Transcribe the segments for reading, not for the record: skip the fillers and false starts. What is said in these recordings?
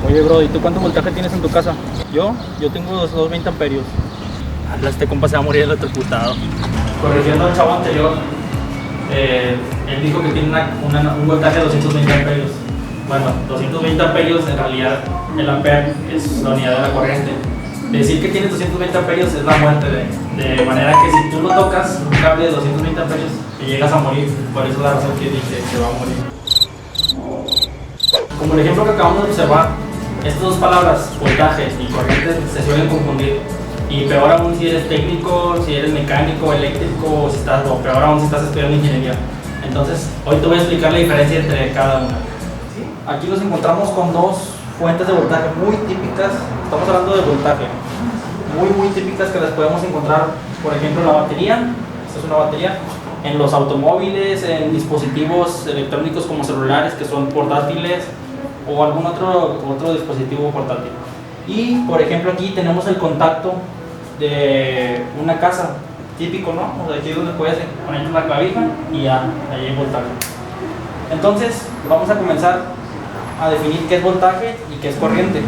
Oye, bro, ¿y tú cuánto voltaje tienes en tu casa? Yo tengo 220 amperios. Este compa se va a morir electrocutado. Corrigiendo al chavo anterior, él dijo que tiene un voltaje de 220 amperios. Bueno, 220 amperios en realidad el ampere es la unidad de la corriente. Decir que tienes 220 amperios es la muerte, de manera que si tú no tocas un cable de 220 amperios te llegas a morir. Por eso es la razón que dice que va a morir. Como el ejemplo que acabamos de observar, estas dos palabras, voltaje y corriente, se suelen confundir. Y peor aún si eres técnico, si eres mecánico, eléctrico, o peor aún si estás estudiando ingeniería. Entonces, hoy te voy a explicar la diferencia entre cada una. Aquí nos encontramos con dos fuentes de voltaje muy típicas. Estamos hablando de voltaje muy típicas que las podemos encontrar, por ejemplo, en la batería. Esta es una batería. En los automóviles, en dispositivos electrónicos como celulares que son portátiles o algún otro dispositivo portátil. Y por ejemplo aquí tenemos el contacto de una casa, típico, ¿no? O sea, aquí es donde puedes poner la clavija y ya, ahí hay voltaje. Entonces vamos a comenzar a definir qué es voltaje y qué es corriente.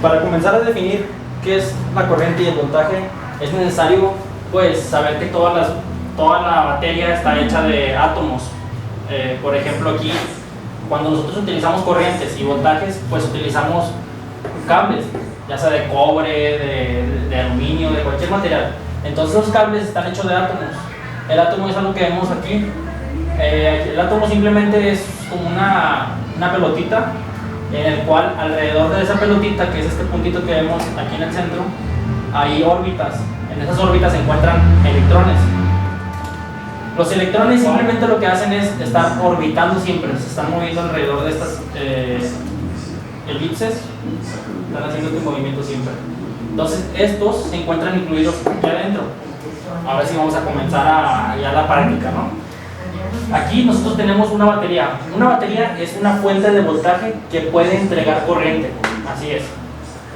Para comenzar a definir qué es la corriente y el voltaje es necesario pues saber que toda la materia está hecha de átomos. Por ejemplo aquí, cuando nosotros utilizamos corrientes y voltajes, pues utilizamos cables, ya sea de cobre, de aluminio, de cualquier material. Entonces los cables están hechos de átomos. El átomo es algo que vemos aquí. El átomo simplemente es como una pelotita en el cual alrededor de esa pelotita, que es este puntito que vemos aquí en el centro, hay órbitas. En esas órbitas se encuentran electrones. Los electrones simplemente lo que hacen es estar orbitando siempre, se están moviendo alrededor de estas elipses, están haciendo este movimiento siempre. Entonces estos se encuentran incluidos aquí adentro. Ahora sí vamos a comenzar ya la práctica, ¿no? Aquí nosotros tenemos una batería. Una batería es una fuente de voltaje que puede entregar corriente. Así es.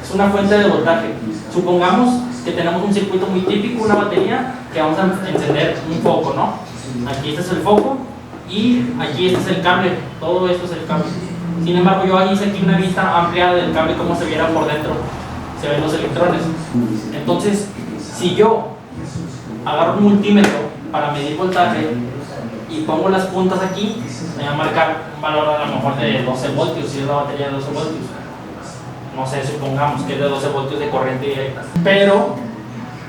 Es una fuente de voltaje. Supongamos que tenemos un circuito muy típico, una batería, que vamos a encender un foco, ¿no? Aquí este es el foco y aquí este es el cable. Todo esto es el cable. Sin embargo, yo ahí hice aquí una vista amplia del cable, como se viera por dentro. Se ven los electrones. Entonces, si yo agarro un multímetro para medir voltaje y pongo las puntas aquí, me va a marcar un valor a lo mejor de 12 voltios, si es la batería de 12 voltios. No sé, supongamos que es de 12 voltios de corriente directa. Pero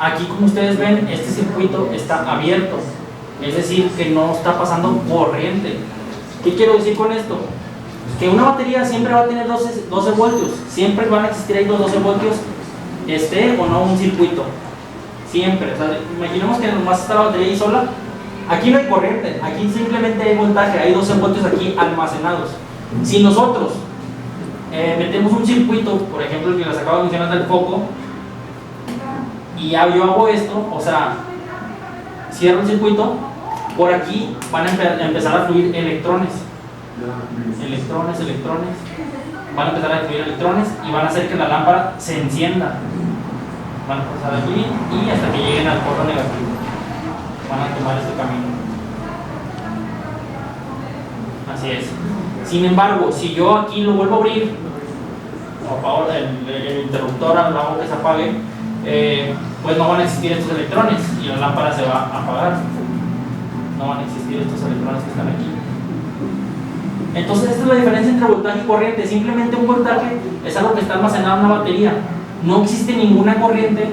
aquí, como ustedes ven, este circuito está abierto, es decir, que no está pasando corriente. ¿Qué quiero decir con esto? Que una batería siempre va a tener 12 voltios, siempre van a existir ahí los 12 voltios, esté o no un circuito. Siempre, o sea, imaginemos que nomás está la batería ahí sola. Aquí no hay corriente, aquí simplemente hay voltaje, hay 12 voltios aquí almacenados. Si nosotros metemos un circuito, por ejemplo el que les acabo de mencionar del foco, y yo hago esto, o sea, cierro el circuito, por aquí van a empezar a fluir electrones, van a empezar a fluir electrones y van a hacer que la lámpara se encienda. Van a pasar aquí y hasta que lleguen al polo negativo. Van a tomar este camino. Así es. Sin embargo, si yo aquí lo vuelvo a abrir, o apago el interruptor, hago que se apague, pues no van a existir estos electrones y la lámpara se va a apagar. No van a existir estos electrones que están aquí. Entonces esta es la diferencia entre voltaje y corriente. Simplemente un voltaje es algo que está almacenado en una batería. No existe ninguna corriente,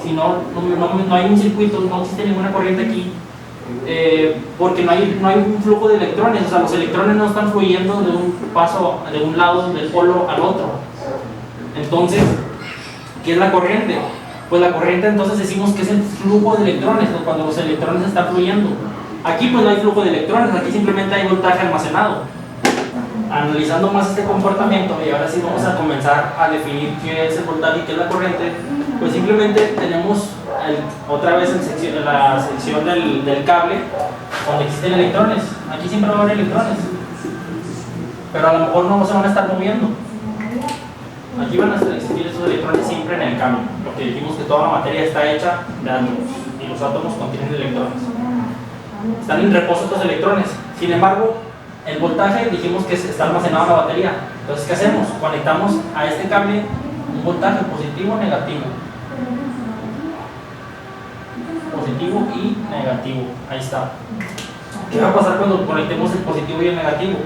si no hay un circuito, no existe ninguna corriente aquí, porque no hay un flujo de electrones. O sea, los electrones no están fluyendo de un paso, de un lado del polo al otro. Entonces, ¿qué es la corriente? Pues la corriente, entonces decimos que es el flujo de electrones, ¿no? Cuando los electrones están fluyendo. Aquí pues no hay flujo de electrones, aquí simplemente hay voltaje almacenado. Analizando más este comportamiento, y ahora sí vamos a comenzar a definir qué es el voltaje y qué es la corriente, pues simplemente tenemos otra vez la sección del cable donde existen electrones. Aquí siempre va a haber electrones, pero a lo mejor no se van a estar moviendo. Aquí van a existir esos electrones siempre en el cable, porque dijimos que toda la materia está hecha de átomos y los átomos contienen electrones. Están en reposo estos electrones. Sin embargo, el voltaje dijimos que está almacenado en la batería. Entonces, ¿qué hacemos? Conectamos a este cable un voltaje positivo o negativo. Positivo y negativo. Ahí está. ¿Qué va a pasar cuando conectemos el positivo y el negativo?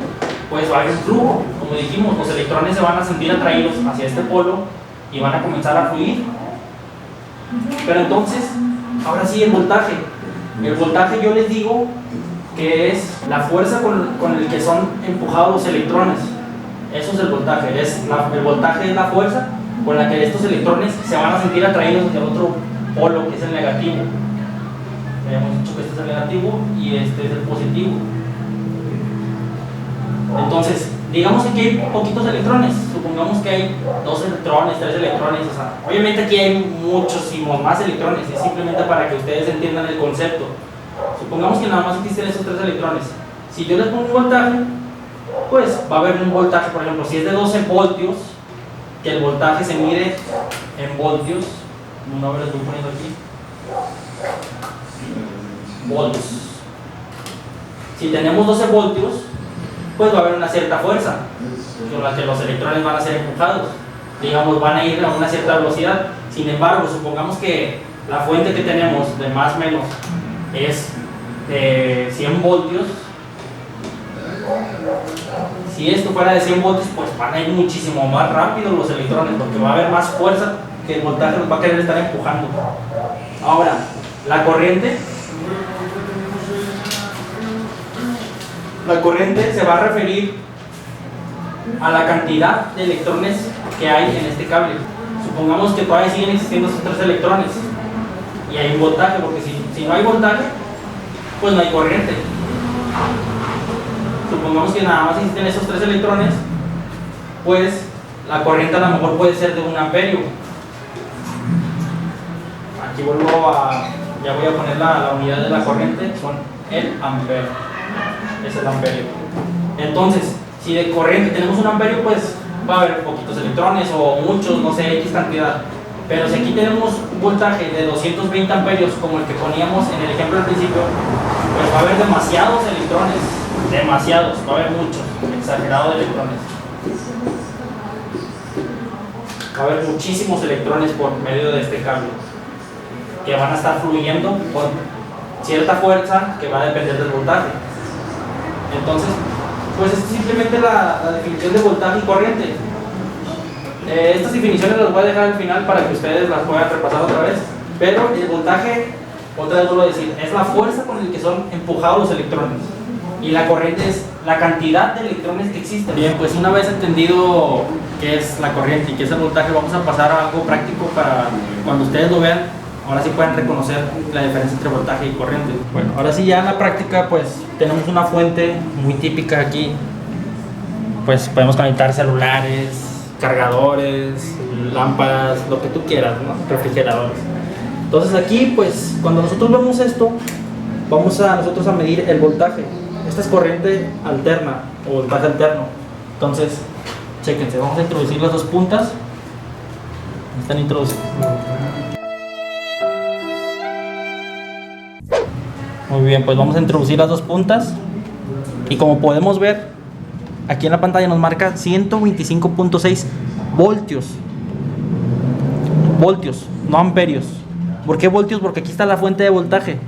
Pues va a haber un flujo. Como dijimos, los electrones se van a sentir atraídos hacia este polo y van a comenzar a fluir. Pero entonces, ahora sí el voltaje. El voltaje yo les digo que es la fuerza con el que son empujados los electrones. Eso es el voltaje. El voltaje es la fuerza con la que estos electrones se van a sentir atraídos hacia el otro polo, que es el negativo. Habíamos dicho que este es el negativo y este es el positivo. Entonces, digamos que aquí hay poquitos electrones. Supongamos que hay 2 electrones, 3 electrones. O sea, obviamente aquí hay muchísimos más electrones. Es simplemente para que ustedes entiendan el concepto. Supongamos que nada más existen esos 3 electrones. Si yo les pongo un voltaje, pues va a haber un voltaje, por ejemplo, si es de 12 voltios, que el voltaje se mide en voltios. Una vez les voy poniendo aquí. Voltios. Si tenemos 12 voltios, pues va a haber una cierta fuerza con la que los electrones van a ser empujados. Digamos, van a ir a una cierta velocidad. Sin embargo, supongamos que la fuente que tenemos de más o menos es de 100 voltios. Si esto fuera de 100 voltios, pues van a ir muchísimo más rápido los electrones, porque va a haber más fuerza que el voltaje los va a querer estar empujando. Ahora, la corriente se va a referir a la cantidad de electrones que hay en este cable. Supongamos que todavía siguen existiendo esos 3 electrones y hay un voltaje, porque si no hay voltaje, pues no hay corriente. Supongamos que nada más existen esos 3 electrones, pues la corriente a lo mejor puede ser de 1 amperio. Aquí ya voy a poner la unidad de la corriente, son el ampere. Es el amperio. Entonces, si de corriente tenemos 1 amperio, pues va a haber poquitos electrones o muchos, no sé, X cantidad. Pero si aquí tenemos un voltaje de 220 amperios, como el que poníamos en el ejemplo al principio, pues va a haber demasiados electrones. Demasiados, va a haber muchos, exagerado de electrones. Va a haber muchísimos electrones por medio de este cable, que van a estar fluyendo con cierta fuerza que va a depender del voltaje. Entonces, pues es simplemente la definición de voltaje y corriente. Estas definiciones las voy a dejar al final para que ustedes las puedan repasar otra vez. Pero el voltaje, otra vez vuelvo a decir, es la fuerza con la que son empujados los electrones. Y la corriente es la cantidad de electrones que existen. Bien, pues una vez entendido qué es la corriente y qué es el voltaje, vamos a pasar a algo práctico para cuando ustedes lo vean, ahora sí pueden reconocer la diferencia entre voltaje y corriente. Bueno, ahora sí ya en la práctica pues tenemos una fuente muy típica aquí. Pues podemos conectar celulares, cargadores, lámparas, lo que tú quieras, ¿no? Refrigeradores. Entonces aquí pues cuando nosotros vemos esto, vamos a nosotros a medir el voltaje. Esta es corriente alterna o voltaje alterno. Entonces, chéquense, vamos a introducir las 2 puntas. Están introducidas. Muy bien, pues vamos a introducir las 2 puntas. Y como podemos ver, aquí en la pantalla nos marca 125.6 voltios. Voltios, no amperios. ¿Por qué voltios? Porque aquí está la fuente de voltaje.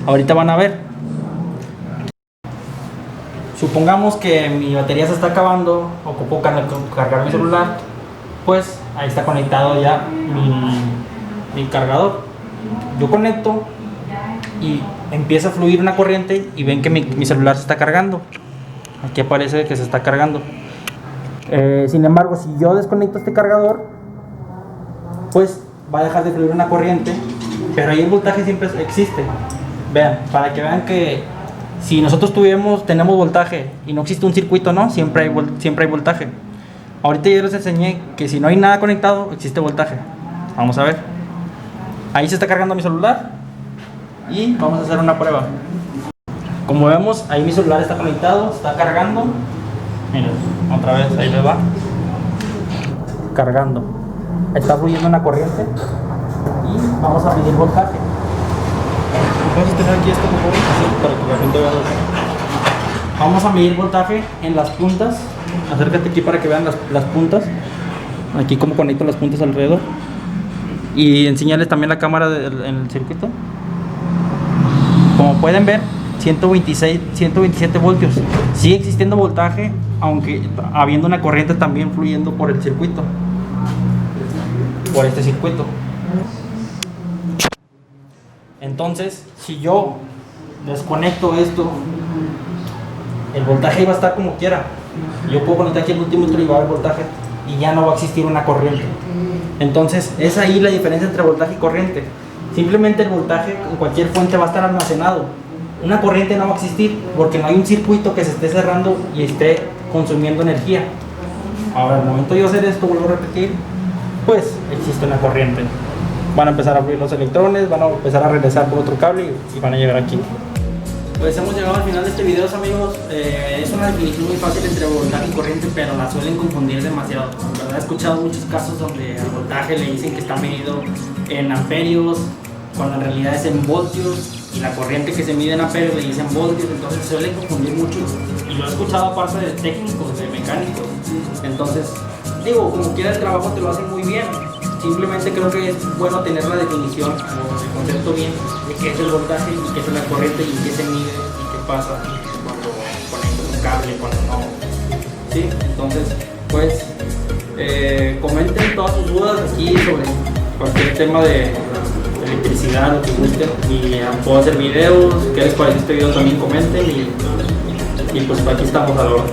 Ahorita van a ver. Supongamos que mi batería se está acabando, ocupo cargar mi celular, pues ahí está conectado ya mi cargador. Yo conecto y empieza a fluir una corriente y ven que mi celular se está cargando. Aquí aparece que se está cargando. Sin embargo, si yo desconecto este cargador, pues va a dejar de fluir una corriente, pero ahí el voltaje siempre existe. Vean, para que vean que si nosotros tenemos voltaje y no existe un circuito, ¿no? Siempre hay voltaje. Ahorita ya les enseñé que si no hay nada conectado, existe voltaje. Vamos a ver. Ahí se está cargando mi celular y vamos a hacer una prueba. Como vemos, ahí mi celular está conectado, está cargando. Miren, otra vez, ahí le va. Cargando. Está fluyendo una corriente y vamos a medir voltaje. Vamos a tener aquí esto, por favor, así, para que la gente vea. Vamos a medir voltaje en las puntas. Acércate aquí para que vean las puntas. Aquí como conecto las puntas alrededor. Y enseñarles también la cámara en el circuito. Como pueden ver, 127 voltios. Sigue existiendo voltaje, aunque habiendo una corriente también fluyendo por el circuito. Por este circuito. Entonces, si yo desconecto esto, el voltaje va a estar como quiera. Yo puedo conectar aquí el multímetro y va a haber voltaje y ya no va a existir una corriente. Entonces, es ahí la diferencia entre voltaje y corriente. Simplemente el voltaje en cualquier fuente va a estar almacenado. Una corriente no va a existir porque no hay un circuito que se esté cerrando y esté consumiendo energía. Ahora, al momento de yo hacer esto, vuelvo a repetir, pues existe una corriente. Van a empezar a fluir los electrones, van a empezar a regresar por otro cable y van a llegar aquí. Pues hemos llegado al final de este video, amigos. Es una definición muy fácil entre voltaje y corriente, pero la suelen confundir demasiado. La verdad, he escuchado muchos casos donde al voltaje le dicen que está medido en amperios, cuando en realidad es en voltios, y la corriente que se mide en amperios le dicen voltios, entonces se suele confundir mucho. Y lo he escuchado aparte de técnicos, de mecánicos. Entonces, digo, como quiera el trabajo te lo hacen muy bien. Simplemente creo que es bueno tener la definición o el concepto bien de qué es el voltaje y qué es la corriente y qué se mide y qué pasa cuando conectas un cable, cuando no. ¿Sí? Entonces, pues, comenten todas sus dudas aquí sobre cualquier tema de electricidad, lo que gusten. Y puedo hacer videos, qué les parece este video también comenten y pues aquí estamos a la hora.